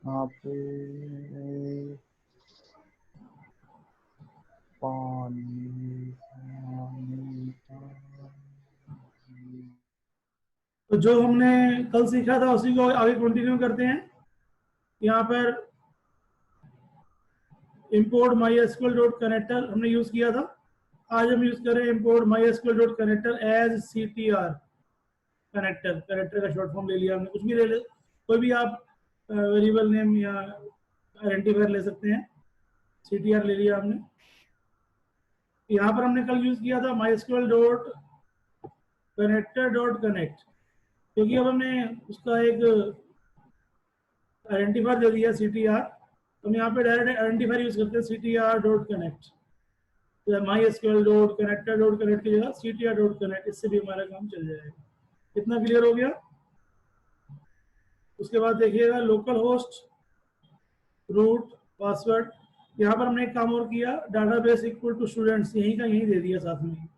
यहाँ पे पानी पानी पानी। तो जो हमने कल सीखा था उसी को आगे कंटिन्यू करते हैं। यहाँ पर import mysql.connector हमने यूज किया था। आज हम यूज करें import mysql.connector as ctr connector. Connector का शॉर्ट फॉर्म ले लिया हमने, कुछ भी ले कोई भी आप वेरिएबल नेम या आइडेंटिफायर ले सकते हैं। ctr ले लिया हमने। यहाँ पर हमने कल यूज किया था mysql.connector.connect, क्योंकि अब हमने उसका एक आइडेंटिफायर दे दिया ctr, तो हम यहाँ पे डायरेक्ट आइडेंटिफायर यूज करते हैं ctr.connect। mysql.connector.connect की जगह ctr.connect, इससे भी हमारा काम चल जाएगा। कितना क्लियर हो गया? उसके बाद देखिएगा लोकल होस्ट, रूट, पासवर्ड। यहाँ पर हमने एक काम और किया, डाटाबेस इक्वल टू स्टूडेंट्स, यहीं का यहीं दे दिया साथ में।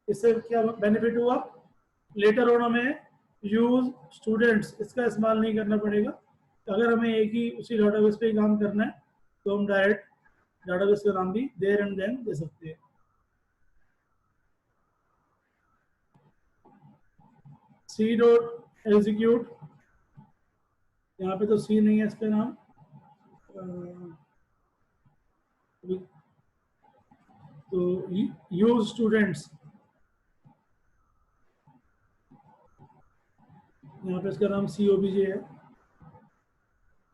इससे क्या बेनिफिट हुआ? लेटर ऑन हमें यूज स्टूडेंट्स इसका इस्तेमाल नहीं करना पड़ेगा। अगर हमें एक ही उसी डाटाबेस पे काम करना है तो हम डायरेक्ट डाटाबेस का नाम भी देयर एंड देन दे सकते हैं। सी डॉट एग्जीक्यूट, यहाँ पे तो सी नहीं है इसका नाम, तो यूज स्टूडेंट्स, यहाँ पे इसका नाम COBJ है।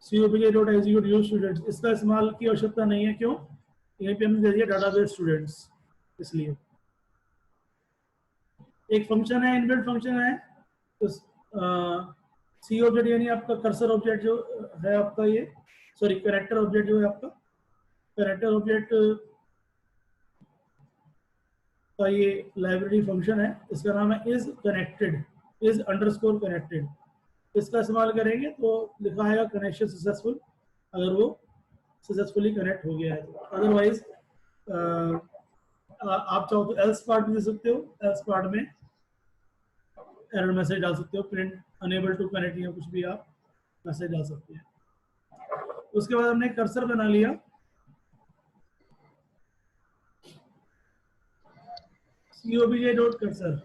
COBJ.execute यूज स्टूडेंट्स, इसका इस्तेमाल की आवश्यकता नहीं है। क्यों? यहीं पे हमने दे दिया डाटाबेस स्टूडेंट्स, इसलिए। एक फंक्शन है, इनबिल्ट फंक्शन है, तो सी ऑब्जेक्ट यानी आपका कर्सर ऑब्जेक्ट जो है आपका, ये सॉरी कैरेक्टर ऑब्जेक्ट जो है आपका, कैरेक्टर ऑब्जेक्ट का ये लाइब्रेरी फंक्शन है। इसका नाम है is connected, is underscore connected. इसका इस्तेमाल करेंगे तो लिखा आएगा कनेक्शन सक्सेसफुल, अगर वो सक्सेसफुली कनेक्ट हो गया है। अदरवाइज आप चाहो तो एल्स पार्ट भी दे सकते हो, एल्स पार्ट में एरर मैसेज डाल सकते हो, प्रिंट अनेबल टू कनेक्ट या कुछ भी आप मैसेज डाल सकते हैं। उसके बाद हमने कर्सर बना लिया, COBJ.cursor,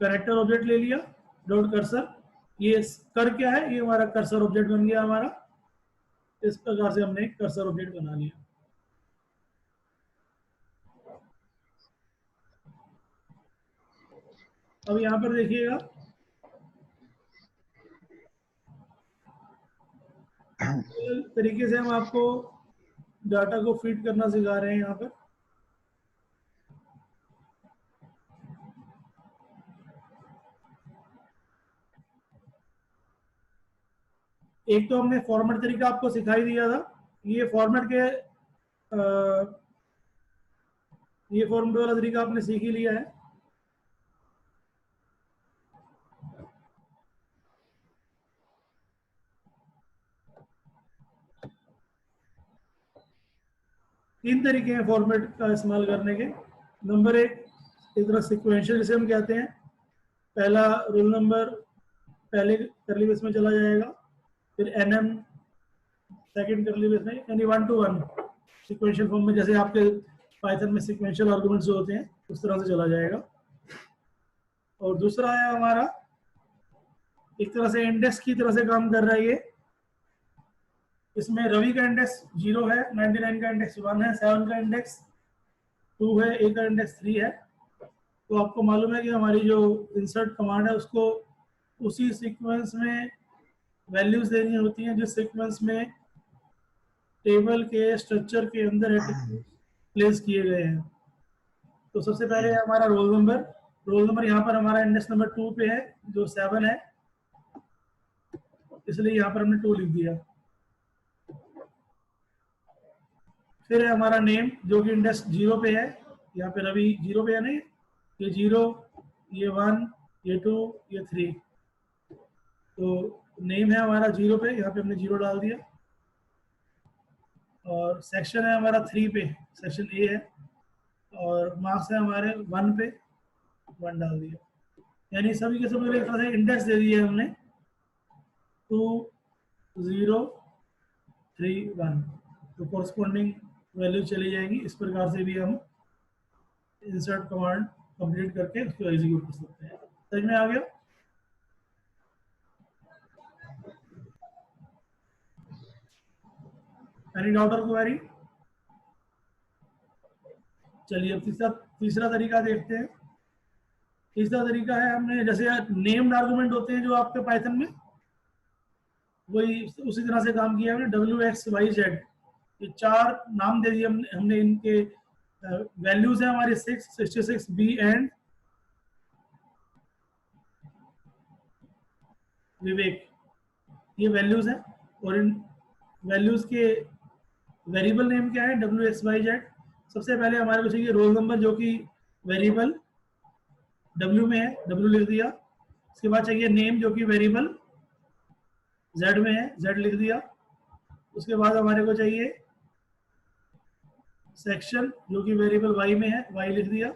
कैरेक्टर ऑब्जेक्ट ले लिया, डॉट कर्सर। ये कर क्या है? ये हमारा कर्सर ऑब्जेक्ट बन गया हमारा। इस प्रकार से हमने कर्सर ऑब्जेक्ट बना लिया। अब यहाँ पर देखिएगा, तरीके से हम आपको डाटा को फीड करना सिखा रहे हैं। यहाँ पर एक तो हमने फॉर्मेट तरीका आपको सिखाई दिया था। ये फॉर्मेट के ये फॉर्मेट वाला तरीका आपने सीख ही लिया है। तीन तरीके हैं फॉर्मेट का इस्तेमाल करने के। नंबर एक तरह सिक्वेंशियल जिसे हम कहते हैं। पहला रोल नंबर पहले करली बेस में चला जाएगा, फिर NM सेकंड करली बेस में, यानी 1 to 1 सिक्वेंशियल फॉर्म में, जैसे आपके पाइथन में सिक्वेंशियल आर्गुमेंट्स जो होते हैं उस तरह से चला जाएगा। और दूसरा है हमारा एक तरह से इंडेक्स की तरह से काम कर रहा है ये। इसमें रवि का इंडेक्स 0 है, 99 का इंडेक्स 1 है, 7 का इंडेक्स 2 है, A का इंडेक्स 3 है। तो आपको मालूम है कि हमारी जो इंसर्ट कमांड है उसको उसी सीक्वेंस में वैल्यूज देनी होती हैं जिस सीक्वेंस में टेबल के स्ट्रक्चर के अंदर प्लेस किए गए हैं। तो सबसे पहले हमारा रोल नंबर यहाँ पर हमारा इंडेक्स नंबर 2 पे है, जो 7 है, इसलिए यहाँ पर हमने 2 लिख दिया। फिर है हमारा नेम जो कि इंडेक्स 0 पे है, यहाँ पे रवि 0 पे है नहीं, ये 0, ये 1, ये 2, ये 3। तो नेम है हमारा 0 पे, यहाँ पे हमने 0 डाल दिया। और सेक्शन है हमारा 3 पे, सेक्शन A है। और मार्क्स है हमारे 1 पे, 1 डाल दिया। यानी सभी के सब एक तरह से इंडेक्स दे दिए हमने 2 0 3 1, तो कोरस्पॉन्डिंग वैल्यू चली जाएंगी। इस प्रकार से भी हम इंसर्ट कमांड कंप्लीट करके उसको एग्जीक्यूट कर सकते हैं। समझ में आ गया? एनी डाउट और क्वेरी? चलिए अब तीसरा तरीका देखते हैं। तीसरा तरीका है, हमने जैसे नेम्ड आर्गुमेंट होते हैं जो आपके पाइथन में, वही उसी तरह से काम किया हमने। WX, Y, Z, ये 4 नाम दे दिए हमने इनके वैल्यूज है हमारे 6, 66, B एंड विवेक, ये वैल्यूज हैं। और इन वैल्यूज के वेरिएबल नेम क्या है? WX, Y, Z। सबसे पहले हमारे को चाहिए रोल नंबर, जो कि वेरिएबल W में है, W लिख दिया। उसके बाद चाहिए नेम, जो कि वेरिएबल Z में है, Z लिख दिया। उसके बाद हमारे को चाहिए सेक्शन, जो कि वेरिएबल Y में है, Y लिख दिया।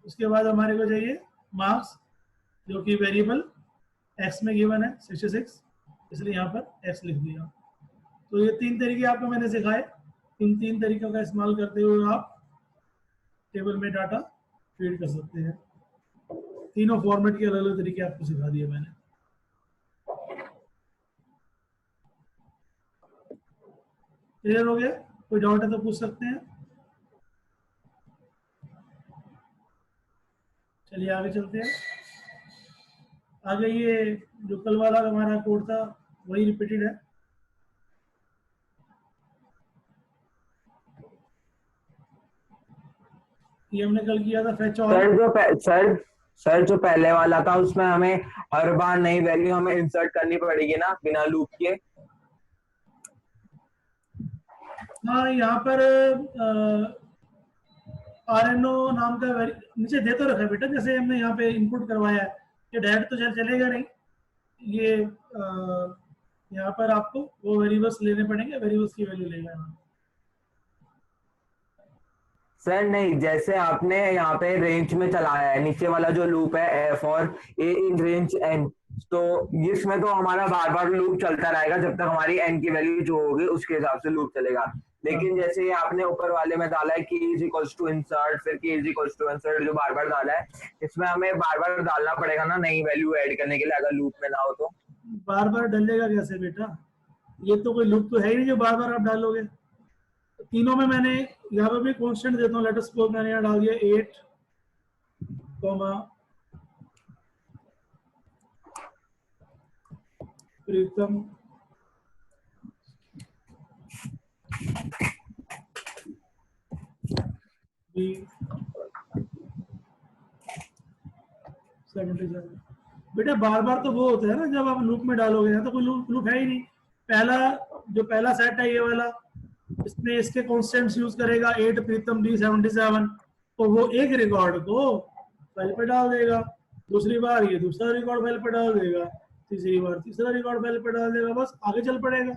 उसके बाद हमारे को चाहिए मार्क्स, जो कि वेरिएबल X में गिवन है 66, इसलिए यहाँ पर X लिख दिया। तो ये 3 तरीके आपको मैंने सिखाए। इन 3 तरीकों का इस्तेमाल करते हुए आप टेबल में डाटा फीड कर सकते हैं। तीनों फॉर्मेट के अलग अलग तरीके आपको सिखा दिए मैंने। क्लियर हो गया? कोई डाउट है तो पूछ सकते हैं। चलिए आगे चलते हैं। आगे ये जो कल वाला हमारा कोड था वही रिपीटेड है। ये हमने कल किया था फेच ऑल। सर जो पहले वाला था उसमें हमें हर बार नई वैल्यू हमें इंसर्ट करनी पड़ेगी ना, बिना लूप के? हाँ, यहाँ पर RNO नाम का नीचे दे तो रखा है बेटा, जैसे हमने यहाँ पे इनपुट करवाया है। ये डायरेक्ट तो चलेगा नहीं, ये यहाँ पर आपको वो वेरिएबल्स लेने पड़ेंगे, वेरिएबल्स की वैल्यू लेगा यहाँ। सर नहीं, जैसे आपने यहाँ पे रेंज में चलाया है, नीचे वाला जो लूप है एफ और ए इन रेंज एन, तो इसमें तो हमारा बार बार लूप चलता रहेगा जब तक हमारी एन की वैल्यू जो होगी उसके हिसाब से लूप चलेगा। लेकिन जैसे ये आपने ऊपर वाले में डाला है कि इज इक्वल्स टू इंसर्ट, फिर की इज इक्वल्स टू इंसर्ट, जो बार बार डाला है, इसमें हमें बार बार डालना पड़ेगा ना नई वैल्यू ऐड करने के लिए, अगर लूप में ना हो तो? बार बार डलेगा कैसे बेटा? ये तो कोई लूप तो है ही नहीं जो बार बार आप डालोगे। तीनों में मैंने यहाँ पर भी कांस्टेंट देता हूँ। लेटर सपोज मैंने यहाँ डाल दिया 8, प्रीतम बी 77। बेटा बार बार तो वो होता है ना जब आप लूप में डालोगे, यहाँ तो कोई लूप है ही नहीं। पहला सेट है ये वाला, इसमें इसके कॉन्स्टेंट्स यूज करेगा 8 प्रीतम डी 77, तो वो एक रिकॉर्ड को फाइल पे डाल देगा। दूसरी बार ये दूसरा रिकॉर्ड फाइल पे डाल देगा, तीसरी बार तीसरा रिकॉर्ड फाइल पे डाल देगा, बस आगे चल पड़ेगा।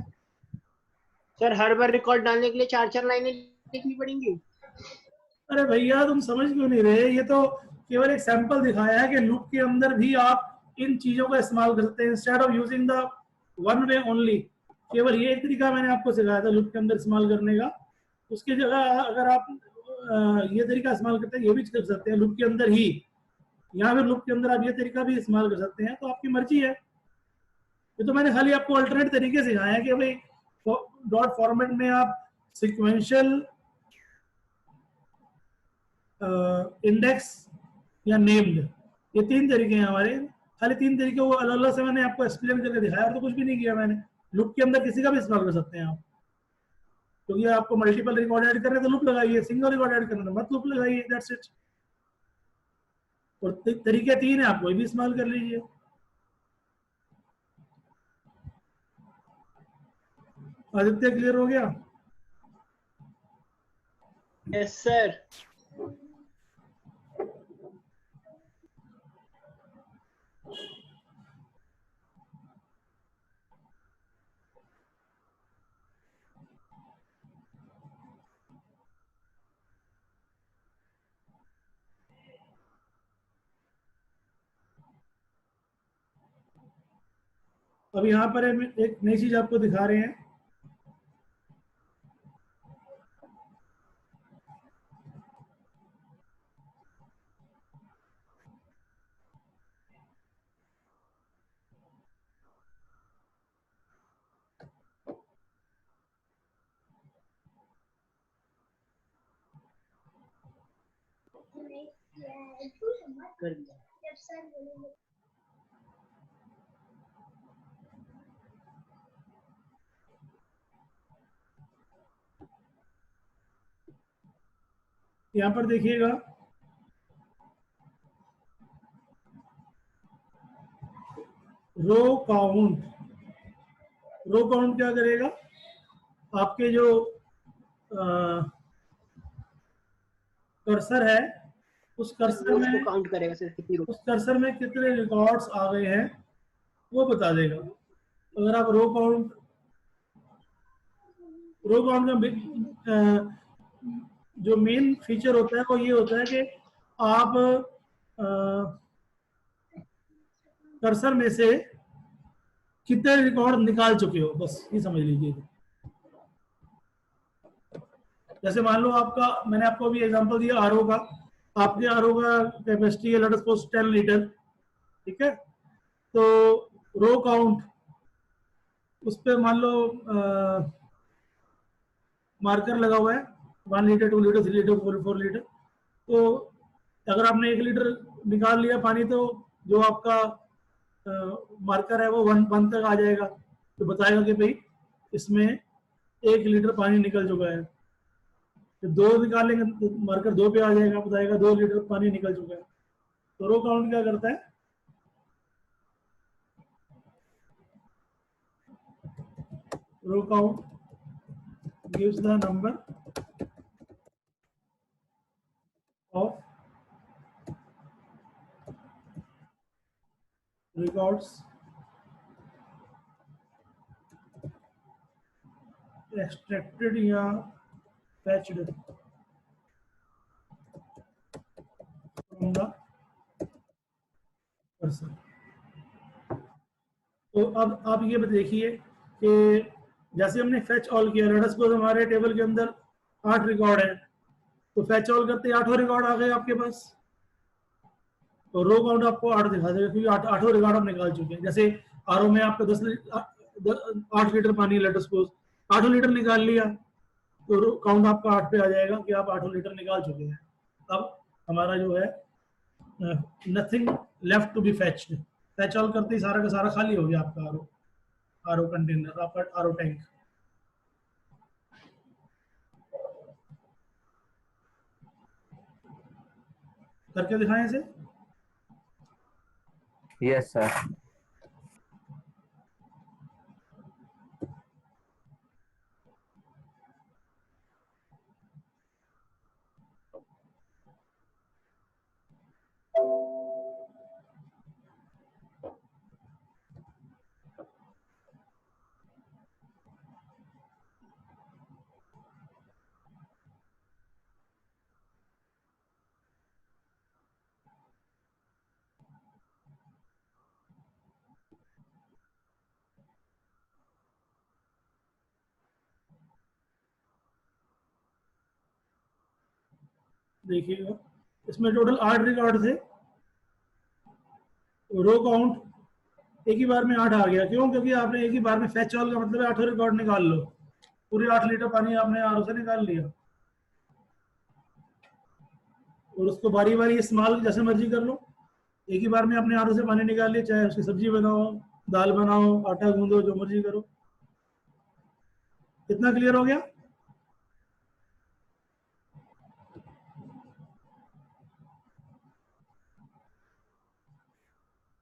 सर हर बार रिकॉर्ड डालने के लिए 4-4 लाइनें लिखनी पड़ेंगी? अरे भैया तुम समझ क्यों नहीं रहे? ये तो केवल एक सैंपल दिखाया है कि लूप के अंदर भी आप इन चीजों का इस्तेमाल कर सकते हैं, instead of using the one way only. केवल ये एक तरीका मैंने आपको सिखाया था लूप के अंदर इस्तेमाल करने का। उसकी जगह अगर आप ये तरीका इस्तेमाल करते हैं, ये भी कर सकते हैं लूप के अंदर ही, या फिर लूप के अंदर आप ये तरीका भी इस्तेमाल कर सकते हैं, तो आपकी मर्जी है। ये तो मैंने खाली आपको अल्टरनेट तरीके सिखाया है कि भाई डॉट फॉर्मेट में आप सिक्वेंशियल इंडेक्स या नेम्ड, ये 3 तरीके हैं हमारे। खाली 3 तरीके वो अलग अलग से मैंने आपको एक्सप्लेन करके दिखाया, और तो कुछ भी नहीं किया मैंने। लूप के अंदर किसी का भी इस्तेमाल कर सकते हैं आप, क्योंकि आपको मल्टीपल रिकॉर्ड ऐड करने तो लूप लगाइए, सिंगल रिकॉर्ड ऐड करने तो मत लूप लगाइए, दैट्स इट। और तरीके 3 है, आप कोई भी इस्तेमाल कर लीजिए। आदित्य क्लियर हो गया? Yes sir. अब यहाँ पर हम एक नई चीज आपको दिखा रहे हैं। कर दिया। यहाँ पर देखिएगा, रो काउंट। रो काउंट क्या करेगा, आपके जो कर्सर है उस कर्सर रोज को में काउंट करेगा सर, कितनी रोज। उस कर्सर में कितने रिकॉर्ड्स आ गए हैं वो बता देगा। अगर आप रो काउंट का जो मेन फीचर होता है वो ये होता है कि आप कर्सर में से कितने रिकॉर्ड निकाल चुके हो, बस ये समझ लीजिए। जैसे मान लो आपका, मैंने आपको अभी एग्जांपल दिया आरओ का, आपके आरओ का कैपेसिटी है लेट अस सपोज 10 लीटर, ठीक है। तो रो काउंट उस पर मान लो मार्कर लगा हुआ है 1 लीटर 2 लीटर 3 लीटर 4 लीटर। तो अगर आपने 1 लीटर निकाल लिया पानी, तो जो आपका मार्कर है वो 1 तक आ जाएगा, तो बताएगा कि भाई इसमें 1 लीटर पानी निकल चुका है। तो 2 निकालेंगे तो मार्कर 2 पे आ जाएगा, बताएगा 2 लीटर पानी निकल चुका है। तो रो काउंट क्या करता है, row count gives the number of records extracted या fetched from the cursor। तो अब आप ये देखिए कि जैसे हमने फेच ऑल किया, लेट अस सपोज हमारे टेबल के अंदर 8 रिकॉर्ड है, तो फेच ऑल करते ही 8 रिकॉर्ड आ गए आपके पास। तो रो काउंट आपको 8 दिखा देगा क्योंकि 8 रिकॉर्ड आप निकाल चुके हैं। जैसे आरओ में आपका 8 लीटर पानी, लेट अस सपोज 8 लीटर निकाल लिया, तो काउंट आपका 8 पे आ जाएगा कि आप 8 लीटर निकाल चुके हैं। अब हमारा जो है nothing left to be fetched, fetch all करते ही सारा का सारा खाली हो गया आपका आरओ कंटेनर, आपका आरओ टैंक। करके दिखाएं इसे। Yes sir. देखिएगा इसमें टोटल 8 रिकॉर्ड थे। रो काउंट एक ही बार में 8 आ गया, क्यों? क्योंकि आपने एक ही बार में फेच ऑल का मतलब है 8 रिकॉर्ड निकाल लो, पूरे 8 लीटर पानी आपने आरओ से निकाल लिया, और उसको बारी बारी इस्तेमाल जैसे मर्जी कर लो। एक ही बार में आपने आरओ से पानी निकाल लिया, चाहे उसकी सब्जी बनाओ, दाल बनाओ, आटा गूंदो, जो मर्जी करो। कितना क्लियर हो गया?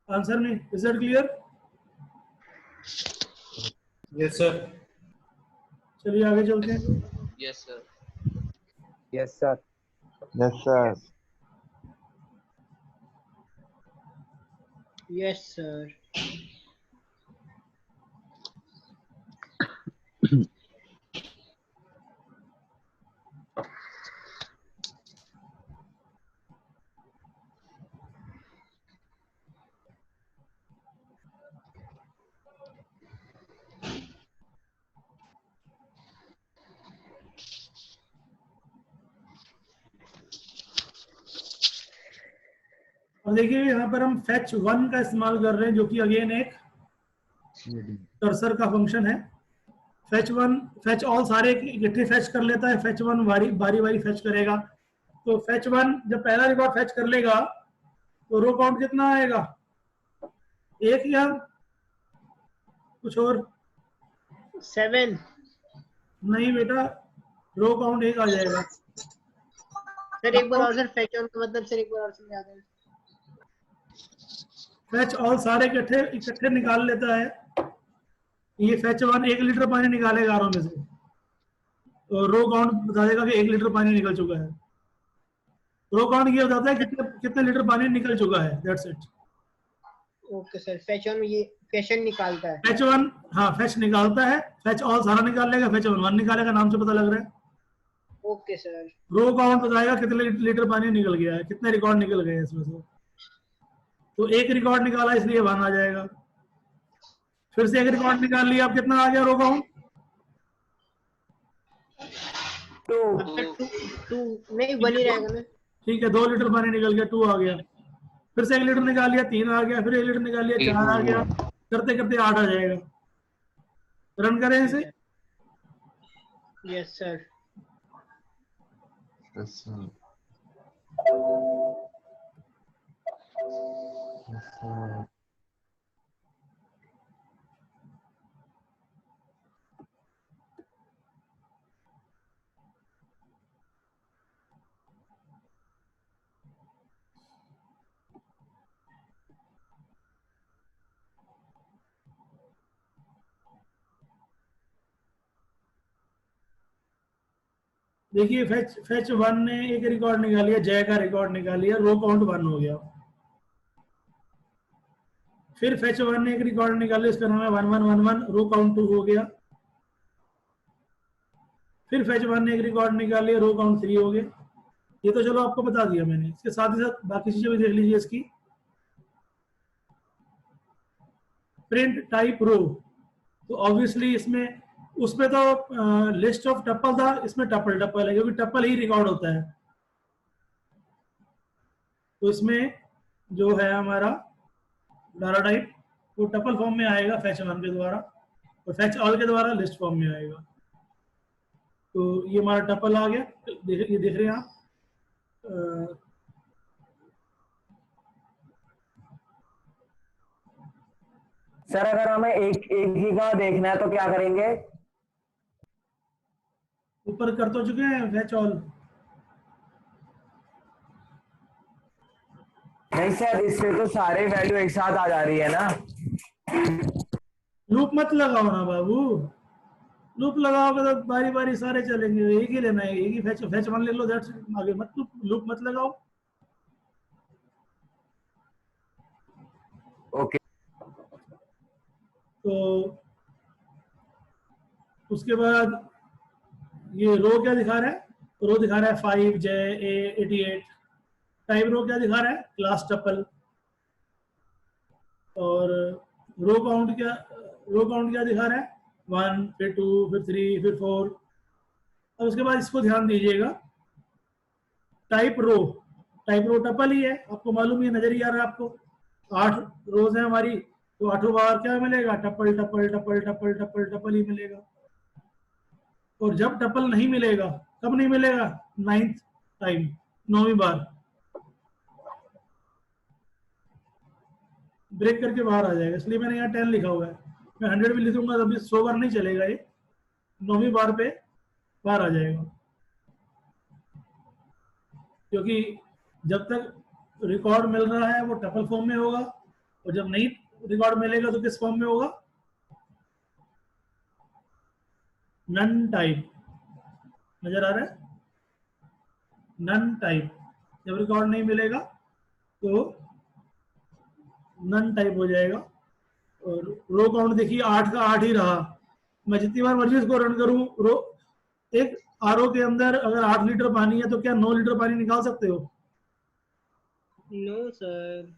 आंसर में, is that clear? Yes sir. चलिए आगे चलते हैं। Yes sir. Yes sir. Yes sir. Yes sir. और देखिए यहाँ पर हम fetch 1 का इस्तेमाल कर रहे हैं, जो कि अगेन एक कर्सर का फंक्शन है। fetch all सारे इकट्ठे fetch कर लेता है, fetch 1 बारी बारी fetch करेगा। तो fetch 1 जब पहला रिकॉर्ड fetch कर लेगा तो रो काउंट कितना आएगा, 1 या कुछ और? 7। नहीं बेटा, रो काउंट 1 आ जाएगा। सर एक बार और सर, fetch on का मतलब सर एक बार और समझा दें। fetch all सारे इकट्ठे निकाल लेता है। ये fetch 1 1 लीटर पानी निकालेगा आरओ में से, तो रो काउंट बता देगा कि 1 लीटर पानी निकल चुका है। रो काउंट ये बताता है कितने लीटर पानी निकल चुका है, that's it. Okay sir, fetch on ये fetch निकालता है। fetch 1 हाँ fetch निकालता है, fetch all सारा निकाल लेगा, fetch 1 निकालेगा, नाम से पता लग रहा है। Okay sir. रो काउंट बताएगा कितने लीटर पानी निकल गया है, कितने रिकॉर्ड निकल गए हैं इसमें से। तो 1 रिकॉर्ड निकाला इसलिए 1 आ जाएगा। फिर से 1 रिकॉर्ड निकाल लिया, अब कितना आ गया रो काउंट? 2 नहीं 1 ही रहेगा ना। ठीक है, 2 लीटर पानी निकल गया, 2 आ गया। फिर से 1 लीटर निकाल लिया, 3 आ गया। फिर 1 लीटर निकाल लिया, 4 आ गया। करते करते 8 आ जाएगा। रन करें इसे। Yes sir. देखिए fetch 1 ने एक रिकॉर्ड निकाल लिया, जय का रिकॉर्ड निकाल लिया, रो काउंट 1 हो गया। फिर fetch 1 ने एक रिकॉर्ड निकाल लिया, इसका नाम है 1111, रो काउंट 2 हो गया। फिर fetch 1 ने एक रिकॉर्ड निकाल लिया, रो काउंट 3 हो गया। ये तो चलो आपको बता दिया मैंने, इसके साथ ही साथ बाकी चीजें भी देख लीजिए इसकी। प्रिंट टाइप रो, तो ऑब्वियसली इसमें उसमें तो लिस्ट ऑफ टपल था, इसमें टपल है, क्योंकि टपल ही रिकॉर्ड होता है। तो इसमें जो है हमारा डाटा टाइप वो टपल फॉर्म में आएगा fetch 1 के द्वारा, और fetch all के द्वारा लिस्ट फॉर्म में आएगा। तो ये हमारा टपल आ गया, ये देख रहे हैं आप। सर अगर हमें एक ही का देखना है तो क्या करेंगे? ऊपर कर तो चुके हैं fetch all। नहीं सर, इससे तो सारे वैल्यू एक साथ आ जा रही है ना। लूप मत लगाओ ना बाबू, लूप लगाओगे तो बारी बारी सारे चलेंगे, एक ही लेना है, एक ही fetch 1 ले लो, दैट्स आगे मत लूप मत लगाओ। ओके। तो उसके बाद ये रो क्या दिखा रहा है? रो दिखा रहा है 5J88। टाइप रो क्या दिखा रहा है? Class tuple. और रो काउंट क्या दिखा रहा है? 1, फिर 2, फिर 3, फिर 4। और उसके बाद इसको ध्यान दीजिएगा, टाइप रो टपल ही है, आपको मालूम ही है, नजर ही आ रहा है आपको। 8 रोज है हमारी, तो 8 बार क्या मिलेगा? Tuple tuple tuple tuple tuple tuple ही मिलेगा। और जब टपल नहीं मिलेगा, कब नहीं मिलेगा? 9th टाइम, 9वीं बार ब्रेक करके बाहर आ जाएगा। इसलिए मैंने यहाँ 10 लिखा हुआ है। मैं 100 भी लिखूंगा तब भी 100 बार नहीं चलेगा, ये 9वीं बार पे बाहर आ जाएगा। क्योंकि जब तक रिकॉर्ड मिल रहा है वो टपल फॉर्म में होगा, और जब नहीं रिकॉर्ड मिलेगा तो किस फॉर्म में होगा? None type. नजर आ रहा है? None type. जब रिकॉर्ड नहीं मिलेगा तो नन टाइप हो जाएगा। और रो काउंट देखिए 8 का 8 ही रहा। मैं जितनी बार मर्जी इसको रन करूं, एक आरओ के अंदर अगर 8 लीटर पानी है तो क्या 9 लीटर पानी निकाल सकते हो? No sir.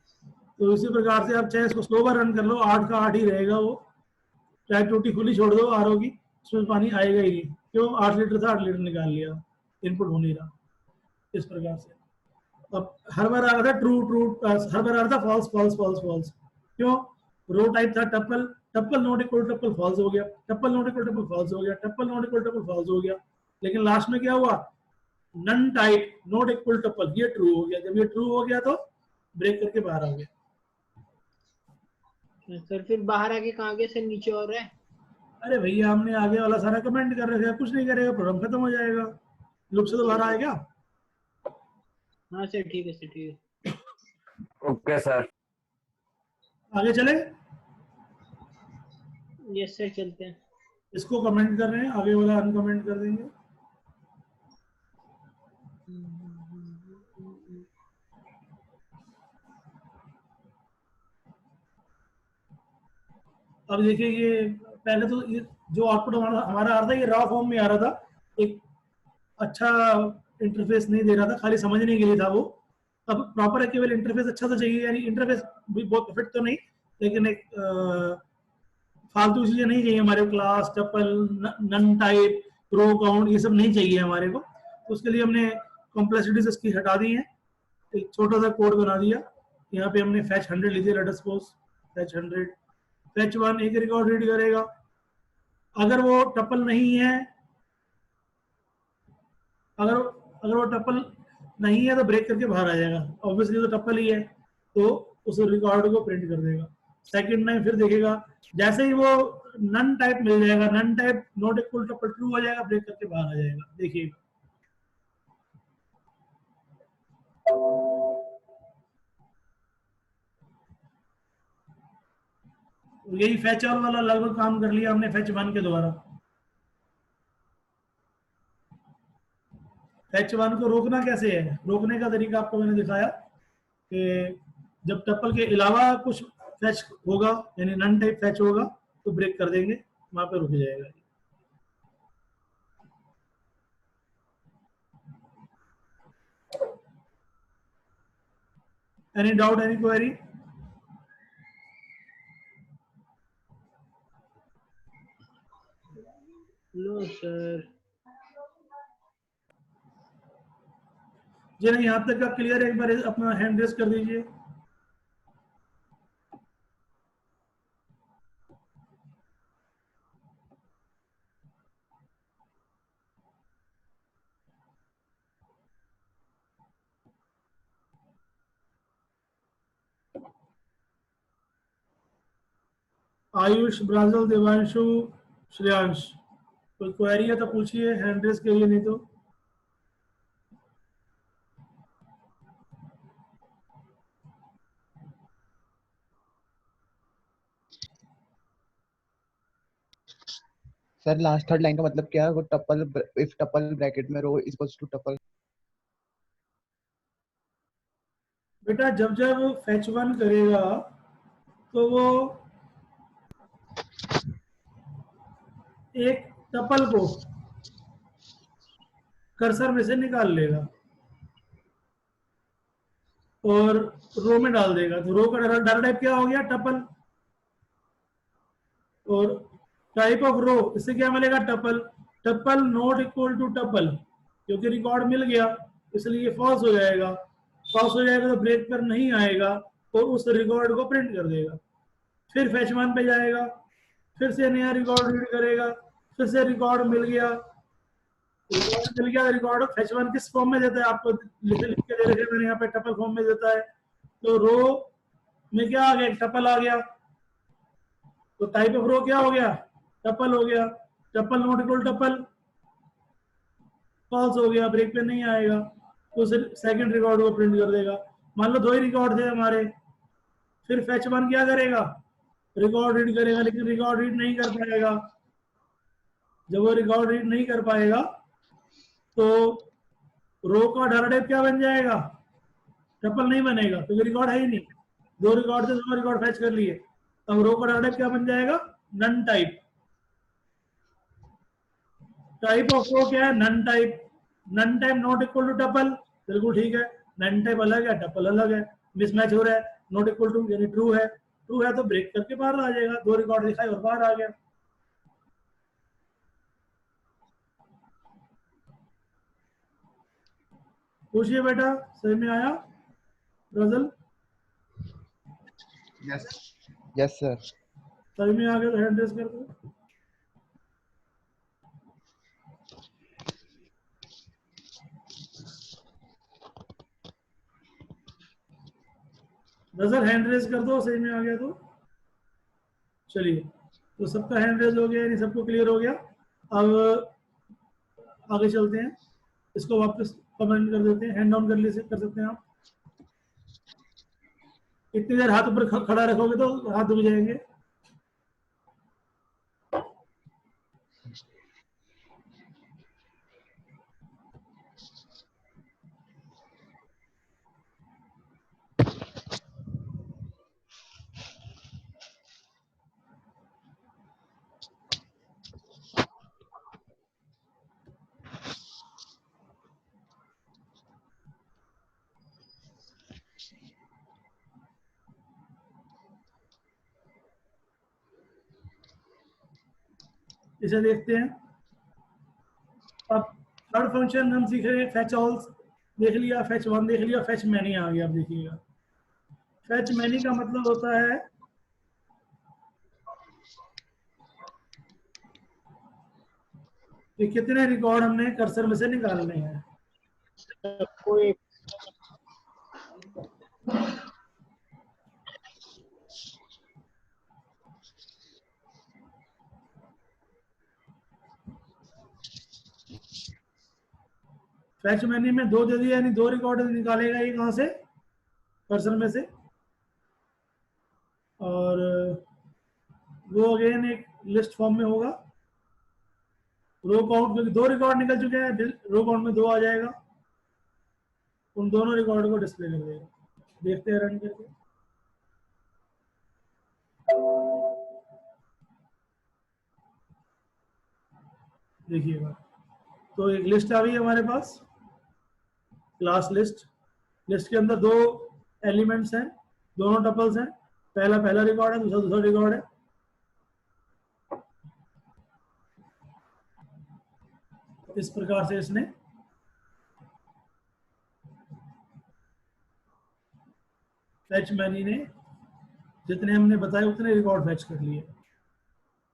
तो इसी प्रकार से आप चाहे इसको 100 बार रन कर लो, 8 का 8 ही रहेगा वो। चाहे टूटी खुली छोड़ दो आरओ की, उसमें पानी आएगा ही नहीं। क्यों? 8 लीटर था, 8 लीटर निकाल लिया, इनपुट हो नहीं रहा। इस प्रकार से। अब हर बार आ रहा था ट्रू ट्रू, हर बार आ रहा था फॉल्स फॉल्स फॉल्स फॉल्स। क्यों? रो टाइप था टप्पल, टप्पल नॉट इक्वल टप्पल फॉल्स हो गया, टप्पल नॉट इक्वल टप्पल फॉल्स हो गया, टप्पल नॉट इक्वल टप्पल फॉल्स हो गया। लेकिन लास्ट में क्या हुआ? नन टाइप नॉट इक्वल टप्पल, ये ट्रू हो गया। जब ये ट्रू हो गया तो ब्रेक करके बाहर आ गया। सर फिर बाहर आके कहाँ गए सर, नीचे और है? अरे भैया हमने आगे वाला सारा कमेंट कर रहे थे, कुछ नहीं करेगा, प्रोग्राम खत्म हो जाएगा, लूप से तो बाहर आएगा। हाँ सर ठीक है सर, ठीक है। Okay sir. आगे चले, यस सर चलते हैं। इसको कमेंट कर रहे हैं, आगे वाला अनकमेंट कर देंगे। अब देखिए ये पहले तो ये जो आउटपुट हमारा हमारा आ रहा था ये रॉ फॉर्म में आ रहा था, एक अच्छा इंटरफेस नहीं दे रहा था, खाली समझने के लिए था वो। अब प्रॉपर है, केवल इंटरफेस अच्छा तो चाहिए, यानी इंटरफेस भी बहुत परफेक्ट तो नहीं, लेकिन एक फालतू चीजें नहीं चाहिए हमारे को, class tuple none type row count ये सब नहीं चाहिए हमारे को। तो उसके लिए हमने कॉम्प्लेक्सिटीज इसकी हटा दी है, एक छोटा सा कोड बना दिया। यहाँ पे हमने फैच 100 ली थी, let us suppose fetch 100, fetch 1 एक रिकॉर्ड रीड करेगा। अगर वो टपल नहीं है, अगर अगर वो टपल नहीं है तो ब्रेक करके बाहर आ जाएगा, ऑब्वियसली तो टपल ही है तो उस रिकॉर्ड को प्रिंट कर देगा। सेकंड टाइम फिर देखेगा, जैसे ही वो नन टाइप मिल जाएगा, none type not equal tuple true हो जाएगा, ब्रेक करके बाहर आ जाएगा। देखिएगा यही फैच और वाला लगभग काम कर लिया हमने फैच 1 के द्वारा। फैच 1 को रोकना कैसे है, रोकने का तरीका आपको मैंने दिखाया कि जब टप्पल के अलावा कुछ फैच होगा, यानी नन टाइप फैच होगा, तो ब्रेक कर देंगे, वहां पे रुक जाएगा। Any doubt, any query? No sir. जी नहीं, यहाँ तक का क्लियर है? एक बार अपना हैंड रेस कर दीजिए। आयुष, ब्राजल, देवांशु, श्रेयांश, कोई क्वेरी है तो पूछिए, हैंड रेस करिए, नहीं तो सर लास्ट थर्ड लाइन का मतलब क्या है? वो टपल, इफ टपल ब्रैकेट में रो इज इक्वल्स टू टपल। बेटा जब जब फैच 1 करेगा तो वो एक टपल को कर्सर में से निकाल लेगा और रो में डाल देगा, तो रो का डाटा टाइप क्या हो गया? टपल। और टाइप ऑफ रो, इससे क्या मिलेगा? Tuple. Tuple not equal to tuple, क्योंकि रिकॉर्ड मिल गया इसलिए फॉल्स हो जाएगा। फॉल्स हो जाएगा तो ब्रेक पर नहीं आएगा और उस रिकॉर्ड को प्रिंट कर देगा। फिर फैच 1 पे जाएगा, फिर से नया रिकॉर्ड रीड करेगा, फिर से रिकॉर्ड मिल गया, रिकॉर्ड मिल गया। रिकॉर्ड फैच 1 किस फॉर्म में देता है? आपको लिख के दे रखे मैंने यहाँ पे, टपल फॉर्म में देता है। तो रो में क्या आ गया? टपल आ गया, तो टाइप ऑफ रो क्या हो गया? टपल हो गया। Tuple not equal tuple, false हो गया, ब्रेक पे नहीं आएगा, तो सेकंड रिकॉर्ड को प्रिंट कर देगा। मान लो 2 ही रिकॉर्ड थे हमारे, फिर फैच 1 क्या करेगा? रिकॉर्ड रीड करेगा, लेकिन रिकॉर्ड रीड नहीं कर पाएगा। जब वो रिकॉर्ड रीड नहीं कर पाएगा तो रो का डाटा टाइप क्या बन जाएगा? टपल नहीं बनेगा, क्योंकि रिकॉर्ड है ही नहीं। 2 रिकॉर्ड थे, 2 रिकॉर्ड फैच कर लिए। अब रो का डाटा टाइप क्या बन जाएगा? None type. Type of row क्या है? None type. None type not equal to tuple, बिल्कुल ठीक है। नन टाइप अलग है, टपल अलग है, मिसमैच हो रहा है। नॉट इक्वल टू यानी ट्रू है, ट्रू है तो ब्रेक करके बाहर आ जाएगा। 2 रिकॉर्ड दिखाए और बाहर आ गया। पूछिए बेटा, सही में आया रजल? Yes sir. सही में आ गया तो हैंड रेज कर दो। रजल हैंड रेज कर दो, सही में आ गया तो। चलिए, तो सबका हैंड रेज हो गया, यानी सबको क्लियर हो गया। अब आगे चलते हैं, इसको वापस कमेंट कर देते हैं, हैंड डाउन कर सकते हैं आप। इतनी देर हाथ ऊपर खड़ा रखोगे तो हाथ दुख जाएंगे। इसे देखते हैं। अब थर्ड फंक्शन हम सीख रहे हैं, फेच ऑल्स देख लिया, फेच वन देख लिया, फेच मैनी आ गया। अब देखिएगा, फेच मैनी का मतलब होता है कि कितने रिकॉर्ड हमने कर्सर में से निकालने हैं। कोई फेच मैनी में 2 दे दिया, यानी 2 रिकॉर्ड निकालेगा ये कहाँ से, कर्सर में से। और वो अगेन एक लिस्ट फॉर्म में होगा। रो काउंट, क्योंकि 2 रिकॉर्ड निकल चुके हैं, रो काउंट में 2 आ जाएगा। उन दोनों रिकॉर्ड को डिस्प्ले कर देगा। देखते हैं रन करके। देखिएगा, तो एक लिस्ट आ गई हमारे पास, क्लास लिस्ट। लिस्ट के अंदर 2 एलिमेंट्स हैं, दोनों टपल्स हैं। पहला रिकॉर्ड है, दूसरा रिकॉर्ड है। इस प्रकार से इसने फेच मैनी ने जितने हमने बताए उतने रिकॉर्ड फेच कर लिए।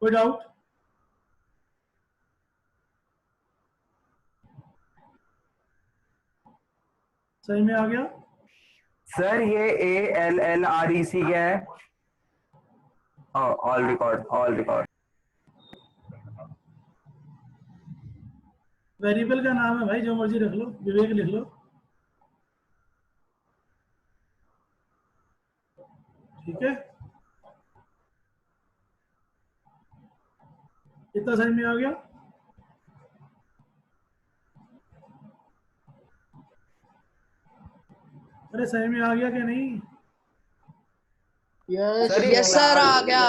कोई डाउट? सही में आ गया? सर ये ALLREC क्या है? All record. वेरिएबल का नाम है भाई, जो मर्जी रख लो, विवेक लिख लो, ठीक है। इतना समझ में आ गया? अरे सही में आ गया कि नहीं? यस सर आ गया।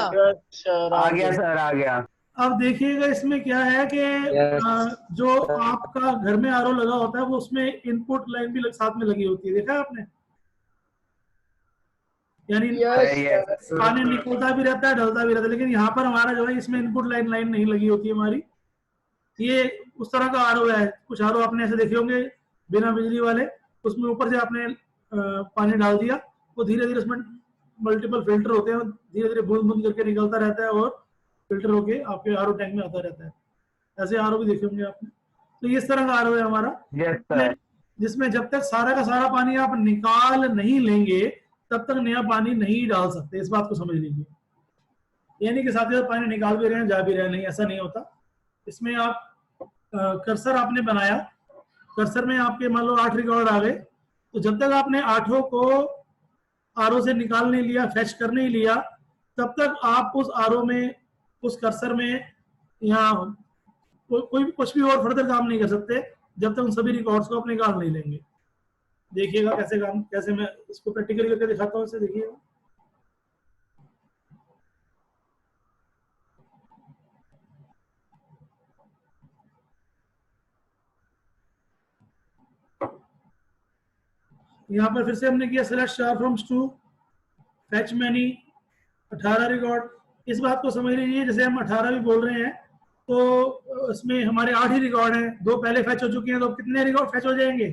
सर आ गया। अब देखिएगा, इसमें क्या है कि जो आपका घर में आरओ लगा होता है वो उसमें इनपुट लाइन भी साथ में लगी होती है, देखा है आपने? यानी पानी निकलता भी रहता है, ढलता भी रहता है, लेकिन यहाँ पर हमारा जो है इसमें इनपुट लाइन नहीं लगी होती है हमारी। ये उस तरह का आरओ है। कुछ आरओ आपने ऐसे देखे होंगे बिना बिजली वाले, उसमें ऊपर से आपने पानी डाल दिया, वो धीरे धीरे उसमें मल्टीपल फिल्टर होते हैं, धीरे धीरे बूंद बूंद करके निकलता रहता है और फिल्टर होके आपके आरओ टैंक में आता रहता है। ऐसे आरओ भी देखे होंगे आपने। तो ये इस तरह का आरओ है हमारा, जिसमें जब तक सारा का सारा पानी आप निकाल नहीं लेंगे तब तक नया पानी नहीं डाल सकते। इस बात को समझ लीजिए। यानी कि साथ ही साथ पानी निकाल भी रहे हैं, जा भी रहे हैं, नहीं ऐसा नहीं होता। इसमें आप कर्सर आपने बनाया, कर्सर में आपके मान लो 8 रिकॉर्ड आ गए, तो जब तक आपने 8 को आरओ से निकाल नहीं लिया, फेच कर नहीं लिया, तब तक आप उस आरओ में, उस कर्सर में यहाँ कोई भी कुछ भी और फर्दर काम नहीं कर सकते जब तक उन सभी रिकॉर्ड्स को आप निकाल नहीं लेंगे। देखिएगा कैसे मैं इसको प्रैक्टिकली करके दिखाता हूँ। इसे देखिएगा, यहाँ पर फिर से हमने किया select star from two, fetch many 18 record. इस बात को समझ लीजिए, जैसे हम 18 भी बोल रहे हैं तो इसमें हमारे 8 ही रिकॉर्ड हैं, 2 पहले फेच हो चुके हैं, तो कितने रिकॉर्ड फेच हो जाएंगे?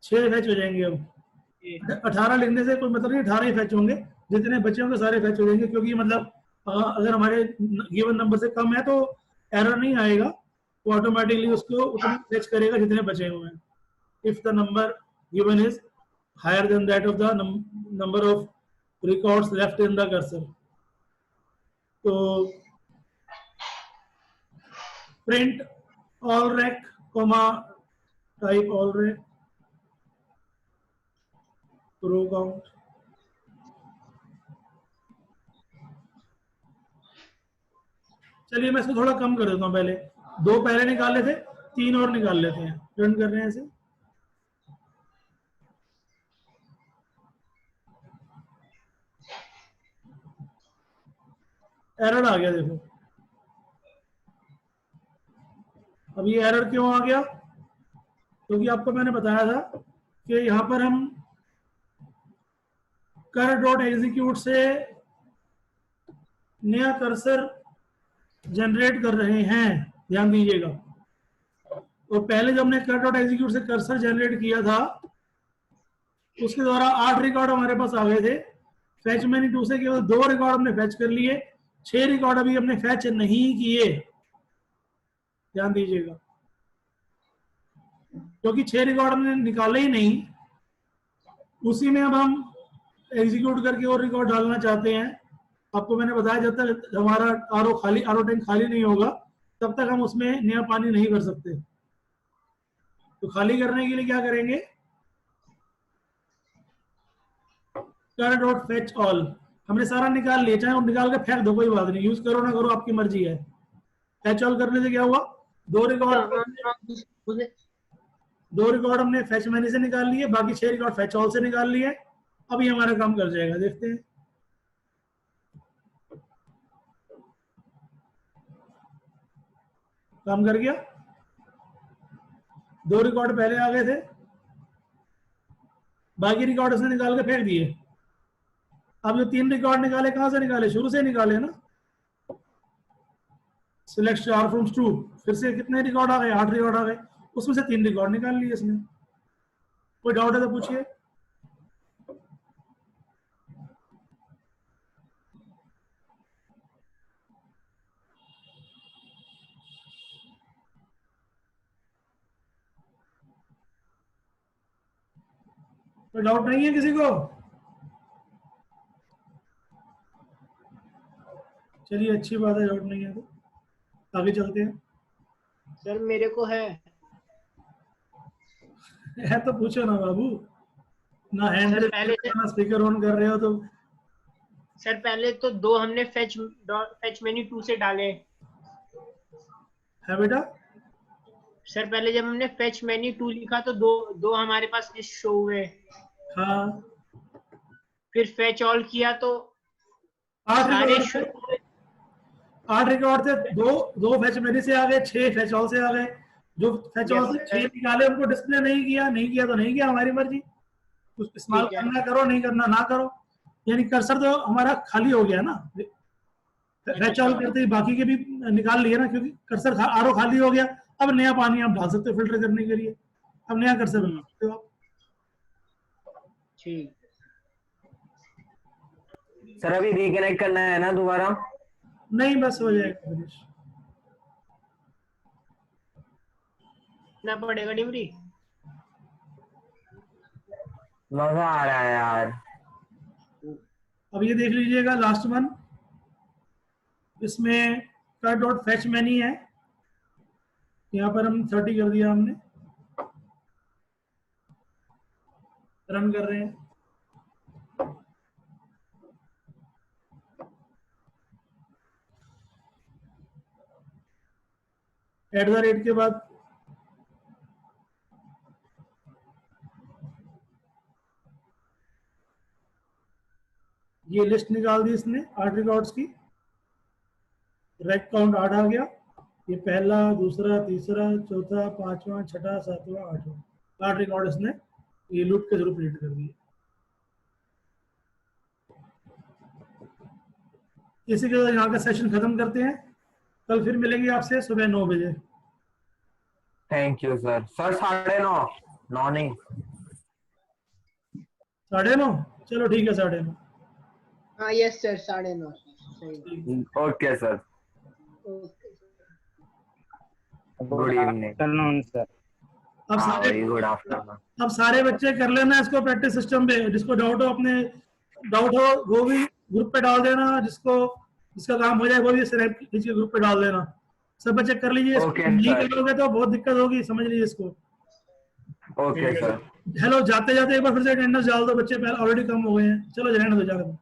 6 फैच हो जाएंगे। अब 18 लिखने से कोई मतलब नहीं, 18 ही फैच होंगे, जितने बचे होंगे सारे फैच हो जाएंगे, क्योंकि मतलब अगर हमारे गिवन नंबर से कम है तो एरर नहीं आएगा, वो ऑटोमेटिकली उसको उतना फैच करेगा जितने बचे हुए हैं। If the number given is higher than that of the number of records left in the cursor. तो print all rack comma type all rack row count. चलिए मैं इसको थोड़ा कम कर देता हूँ, पहले 2 पहले निकाले थे, 3 और निकाल लेते हैं, रन कर रहे हैं इसे। एरर आ गया देखो। अब ये एरर क्यों आ गया? क्योंकि आपको मैंने बताया था कि यहाँ पर हम कर डॉट एग्जीक्यूट से नया कर्सर जनरेट कर रहे हैं, ध्यान दीजिएगा। और पहले जब हमने कर डॉट एग्जीक्यूट से कर्सर जनरेट किया था, उसके द्वारा 8 रिकॉर्ड हमारे पास आ गए थे। फैच मैनी 2 से केवल 2 रिकॉर्ड हमने फैच कर लिए, 6 रिकॉर्ड अभी हमने फैच नहीं किए, ध्यान दीजिएगा। क्योंकि 6 रिकॉर्ड हमने निकाले ही नहीं, उसी में अब हम एग्जीक्यूट करके और रिकॉर्ड डालना चाहते हैं। आपको मैंने बताया जब तक हमारा आरओ टैंक खाली नहीं होगा तब तक हम उसमें नया पानी नहीं भर सकते। तो खाली करने के लिए क्या करेंगे, कर डॉट फेच ऑल, हमने सारा निकाल लिया, चाहे निकाल के फेंक दो कोई बात नहीं, यूज करो ना करो आपकी मर्जी है। फेच ऑल करने से क्या हुआ, 2 रिकॉर्ड हमने फेच मैनी से निकाल लिए, बाकी 6 रिकॉर्ड फेच ऑल से निकाल लिए। अब ये हमारा काम कर जाएगा, देखते हैं। काम कर गया, 2 रिकॉर्ड पहले आ गए थे, बाकी रिकॉर्ड उसने निकाल के फेंक दिए। अब जो 3 रिकॉर्ड निकाले, कहां से निकाले, शुरू से निकाले ना। सिलेक्ट स्टार फ्रॉम टू, फिर से कितने रिकॉर्ड आ गए, 8 रिकॉर्ड आ गए, उसमें से 3 रिकॉर्ड निकाल लिए इसने। कोई डाउट है तो पूछिए। कोई डाउट नहीं है किसी को? चलिए अच्छी बात है, डाउट नहीं है तो आगे चलते हैं। सर मेरे को है तो पूछो ना बाबू, ना हैंड ना स्पीकर ऑन कर रहे हो तो। सर पहले तो 2 हमने फेच मेन्यू 2 से डाले है बेटा। सर पहले जब हमने फेच मेन्यू 2 लिखा तो दो हमारे पास लिस्ट शो हुए। हाँ, फिर फेच ऑल किया तो 8 सारे रिकॉर्ड थे, 2 फेच मेनी से आ गए, 6 फेच ऑल से आ गए। जो फेच ऑल से 6 निकाले उनको डिस्प्ले नहीं किया तो नहीं किया, हमारी मर्जी, कुछ इस्तेमाल करना करो, नहीं करना ना करो। यानी कर्सर तो हमारा खाली हो गया ना, फेच ऑल करते ही बाकी के भी निकाल लिए ना, क्योंकि कर्सर आरओ खाली हो गया। अब नया पानी आप डाल सकते हो फिल्टर करने के लिए, अब नया कर्सर बना सकते हो आप। ठीक सर अभी रिकनेक्ट करना है ना दोबारा? नहीं, बस हो जाएगा फिनिश। ना पड़ेगा डिमरी, मजा आ रहा है यार। अब ये देख लीजिएगा लास्ट वन, इसमें कर डॉट फेच मैनी है, यहाँ पर हम 30 कर दिया हमने, रन कर रहे हैं। @ के बाद ये लिस्ट निकाल दी इसने 8 रिकॉर्ड्स की, रैक काउंट 8 आ गया। ये पहला, दूसरा, तीसरा, चौथा, पांचवा, छठा, सातवां, आठवां, 8 रिकॉर्ड इसने ये लूप के थ्रू प्रिंट कर दिए। इसी के साथ यहाँ का सेशन खत्म करते हैं, कल फिर मिलेंगे आपसे सुबह 9 बजे। Thank you sir. सर 9:30, 9 नहीं। 9:30, चलो ठीक है 9:30। हाँ यस सर 9:30 सही। Okay sir, okay good evening. Afternoon sir. अब हाँ सारे भाई, गुड आफ्टरनून। अब सारे बच्चे कर लेना इसको प्रैक्टिस सिस्टम पे। जिसको डाउट हो अपने डाउट हो वो भी ग्रुप पे डाल देना, जिसका काम हो जाए वो भी स्नैप खींच के ग्रुप पे डाल देना। सब बच्चे कर लीजिए, ओके नहीं सर। करोगे तो बहुत दिक्कत होगी, समझ लीजिए इसको। Okay sir. हेलो, जाते जाते एक बार फिर से अटेंडेंस डाल दो, बच्चे पहले ऑलरेडी कम हो गए हैं। चलो जय हिंद,